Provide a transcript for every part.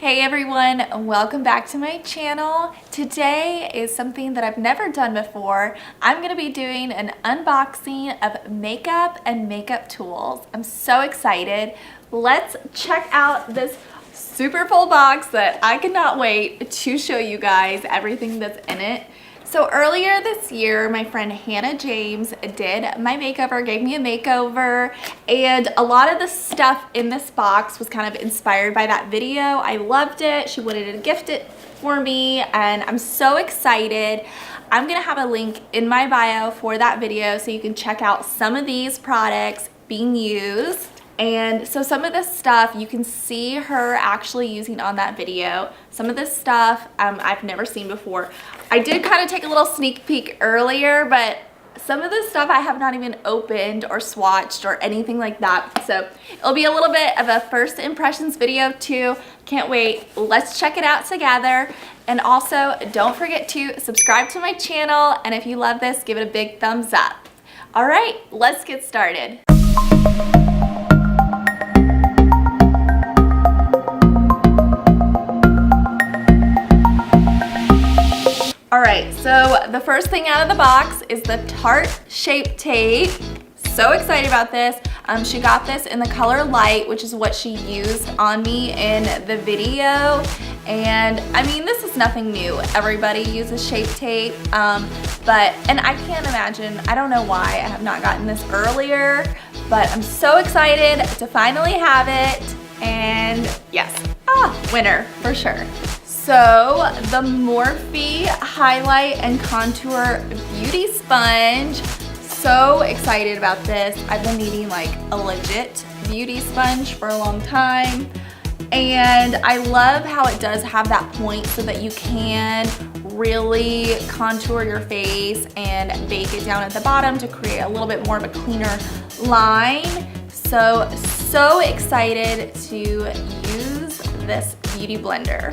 Hey everyone, welcome back to my channel. Today is something that I've never done before. I'm going to be doing an unboxing of makeup and makeup tools. I'm so excited. Let's check out this super full box that I cannot wait to show you guys everything that's in it. So earlier this year, my friend Hannah James did my makeover, gave me a makeover, and a lot of the stuff in this box was kind of inspired by that video. I loved it. She wanted to gift it for me, and I'm so excited. I'm gonna have a link in my bio for that video so you can check out some of these products being used. And so some of this stuff you can see her actually using on that video. Some of this stuff I've never seen before. I did kind of take a little sneak peek earlier, but some of this stuff I have not even opened or swatched or anything like that. So it'll be a little bit of a first impressions video too. Can't wait. Let's check it out together. And also don't forget to subscribe to my channel. And if you love this, give it a big thumbs up. All right, let's get started. All right, so the first thing out of the box is the Tarte Shape Tape. So excited about this. She got this in the color light, which is what she used on me in the video. And I mean, this is nothing new. Everybody uses Shape Tape, and I can't imagine, I don't know why I have not gotten this earlier, but I'm so excited to finally have it. And yes, winner for sure. So the Morphe Highlight and Contour Beauty Sponge. So excited about this. I've been needing like a legit beauty sponge for a long time. And I love how it does have that point so that you can really contour your face and bake it down at the bottom to create a little bit more of a cleaner line. So excited to use this beauty blender.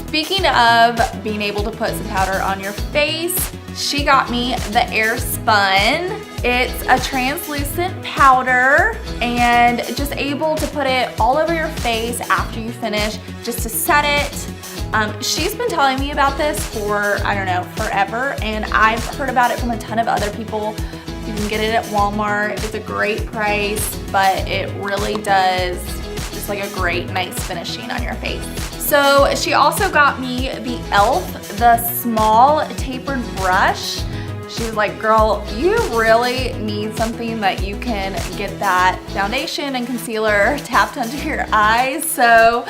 Speaking of being able to put some powder on your face, she got me the Air Spun. It's a translucent powder and just able to put it all over your face after you finish, just to set it. She's been telling me about this for, I don't know, forever, and I've heard about it from a ton of other people. You can get it at Walmart. It's a great price, but it really does just like a great, nice finishing on your face. So she also got me the e.l.f. the small tapered brush. She was like, girl, you really need something that you can get that foundation and concealer tapped under your eyes. So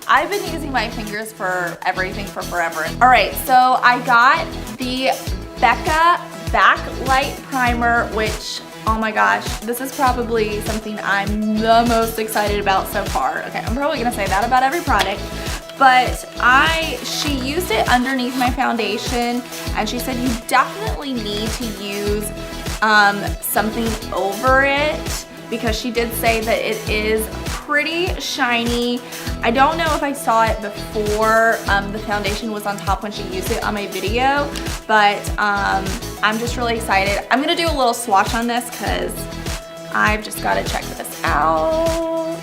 I've been using my fingers for everything for forever. All right, so I got the Becca Backlight Primer, which, oh my gosh, this is probably something I'm the most excited about so far. Okay, I'm probably gonna say that about every product, but she used it underneath my foundation, and she said you definitely need to use something over it, because she did say that it is pretty shiny. I don't know if I saw it before the foundation was on top when she used it on my video, but I'm just really excited. I'm gonna do a little swatch on this because I've just gotta check this out.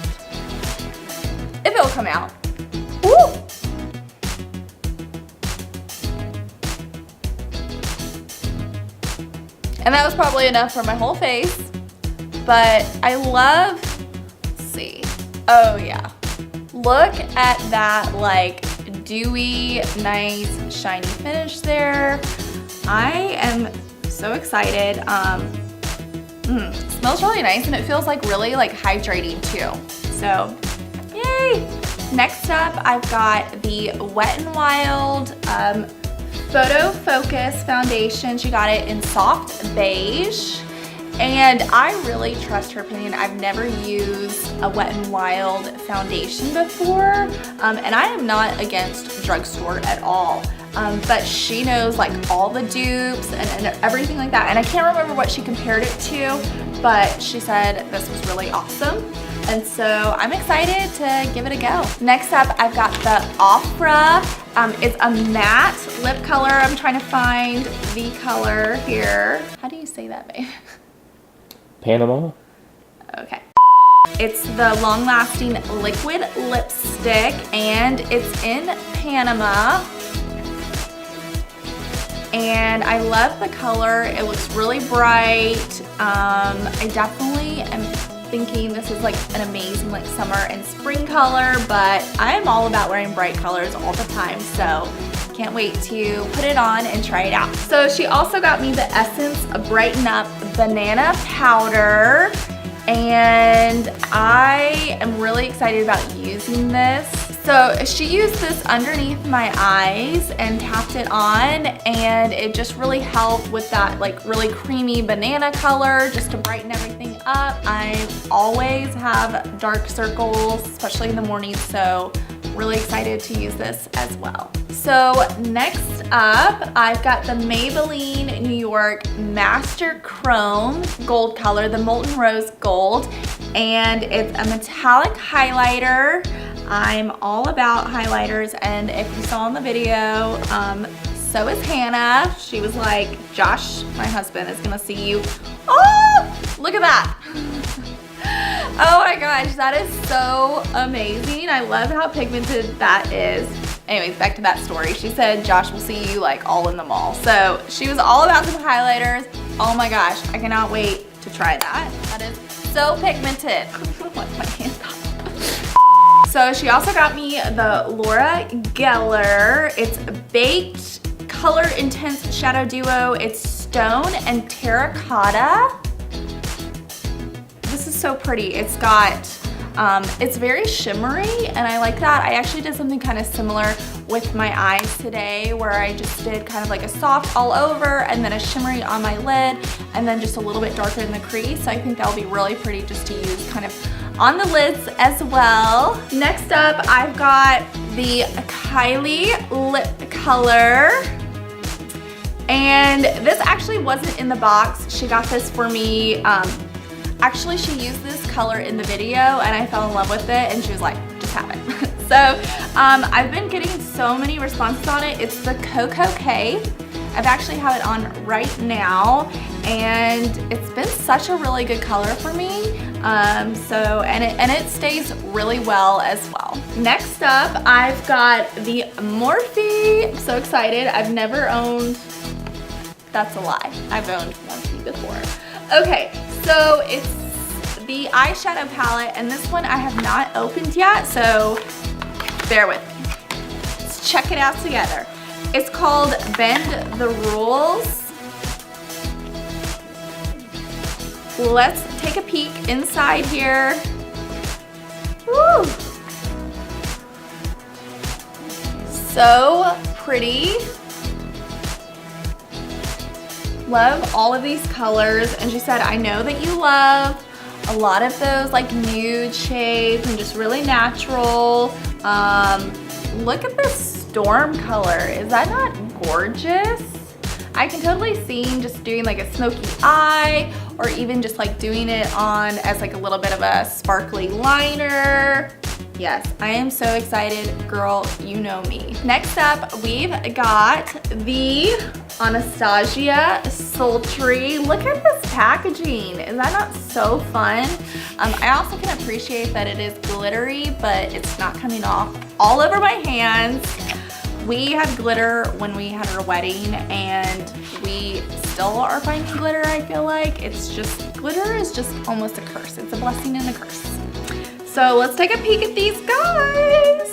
If it'll come out. Woo! And that was probably enough for my whole face, but I love, let's see. Oh yeah. Look at that like dewy, nice, shiny finish there. I am so excited. Smells really nice, and it feels like really like hydrating too. So, yay! Next up, I've got the Wet n Wild Photo Focus Foundation. She got it in soft beige. And I really trust her opinion. I've never used a Wet n Wild foundation before, and I am not against drugstore at all. But she knows like all the dupes and everything like that. And I can't remember what she compared it to, but she said this was really awesome. And so I'm excited to give it a go. Next up, I've got the Opera. It's a matte lip color. I'm trying to find the color here. How do you say that, babe? Panama? Okay. It's the Long Lasting Liquid Lipstick, and it's in Panama. And I love the color. It looks really bright. I definitely am thinking this is like an amazing like summer and spring color, but I am all about wearing bright colors all the time, so can't wait to put it on and try it out. So she also got me the Essence Brighten Up Banana Powder, and I am really excited about using this. So she used this underneath my eyes and tapped it on, and it just really helped with that like really creamy banana color just to brighten everything up. I always have dark circles, especially in the morning, so really excited to use this as well. So next up, I've got the Maybelline New York Master Chrome Gold color, the Molten Rose Gold, and it's a metallic highlighter. I'm all about highlighters, and if you saw in the video, so is Hannah. She was like, Josh, my husband, is gonna see you. Oh, look at that. Oh my gosh, that is so amazing. I love how pigmented that is. Anyways, back to that story. She said Josh will see you like all in the mall. So she was all about some highlighters. Oh my gosh, I cannot wait to try that. That is so pigmented. I'm gonna wipe my hands off. So she also got me the Laura Geller. It's Baked Color Intense Shadow Duo. It's Stone and Terracotta. This is so pretty. It's got, it's very shimmery, and I like that. I actually did something kind of similar with my eyes today, where I just did kind of like a soft all over and then a shimmery on my lid, and then just a little bit darker in the crease. So I think that'll be really pretty just to use kind of on the lids as well. Next up, I've got the Kylie lip color. And this actually wasn't in the box. She got this for me. Actually, she used this color in the video, and I fell in love with it, and she was like, just have it. So I've been getting so many responses on it. It's the Coco K. I've actually have it on right now, and it's been such a really good color for me. And it stays really well as well. Next up, I've got the Morphe. I'm so excited. I've never owned, that's a lie. I've owned Morphe before. Okay, so it's the eyeshadow palette, and this one I have not opened yet, so bear with me. Let's check it out together. It's called Bend the Rules. Let's take a peek inside here. Woo! So pretty. Love all of these colors, and she said, I know that you love a lot of those like nude shades and just really natural. Look at this storm color. Is that not gorgeous? I can totally see just doing like a smoky eye, or even just like doing it on as like a little bit of a sparkly liner. Yes, I am so excited, girl, you know me. Next up, we've got the Anastasia Sultry. Look at this packaging. Is that not so fun? I also can appreciate that it is glittery, but it's not coming off all over my hands. We had glitter when we had our wedding, and we still are finding glitter, I feel like. It's just, glitter is just almost a curse. It's a blessing and a curse. So let's take a peek at these guys.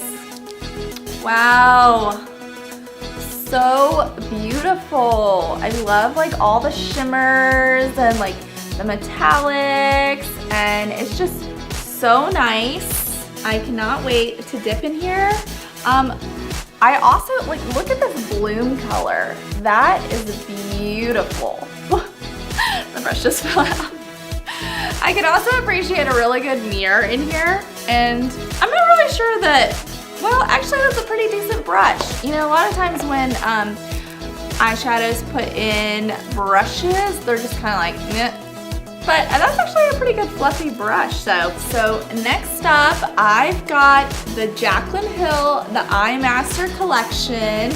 Wow. So beautiful. I love like all the shimmers and like the metallics, and it's just so nice. I cannot wait to dip in here. I also, like, look at this bloom color. That is beautiful. The brush just fell out. I could also appreciate a really good mirror in here, and I'm not really sure that, well, actually that's a pretty decent brush. You know, a lot of times when eyeshadows put in brushes, they're just kind of like, meh. But that's actually a pretty good fluffy brush. So next up, I've got the Jaclyn Hill, the Eye Master Collection.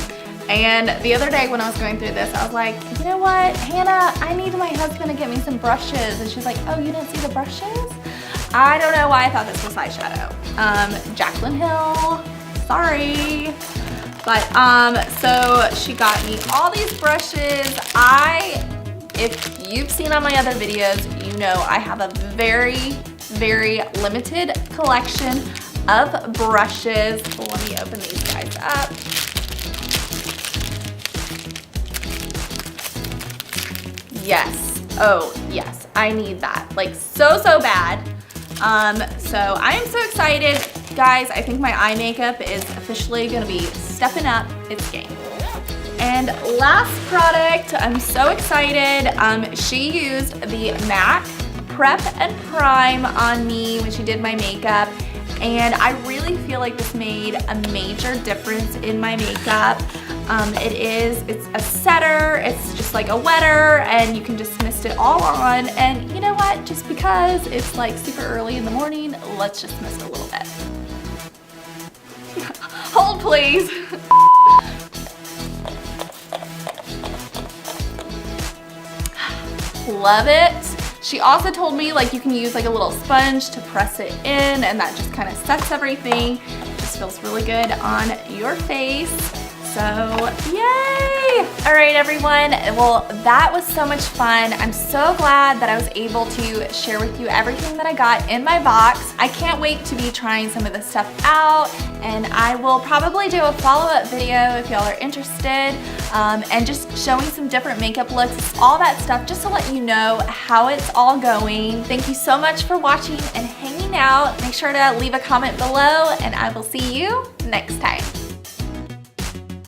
And the other day when I was going through this, I was like, you know what, Hannah, I need my husband to get me some brushes. And she's like, oh, you didn't see the brushes? I don't know why I thought this was eyeshadow. Jaclyn Hill, sorry. But so she got me all these brushes. If you've seen on my other videos, you know I have a very, very limited collection of brushes. Let me open these guys up. Yes, oh yes, I need that, like so bad. So I am so excited. Guys, I think my eye makeup is officially gonna be stepping up its game. And last product, I'm so excited. She used the MAC Prep and Prime on me when she did my makeup. And I really feel like this made a major difference in my makeup. It's a setter, it's just like a wetter, and you can just mist it all on. And you know what? Just because it's like super early in the morning, let's just mist a little bit. Hold please. Love it. She also told me like you can use like a little sponge to press it in, and that just kind of sets everything. Just feels really good on your face. So yay! All right, everyone. Well, that was so much fun. I'm so glad that I was able to share with you everything that I got in my box. I can't wait to be trying some of this stuff out, and I will probably do a follow-up video if y'all are interested, and just showing some different makeup looks, all that stuff, just to let you know how it's all going. Thank you so much for watching and hanging out. Make sure to leave a comment below, and I will see you next time.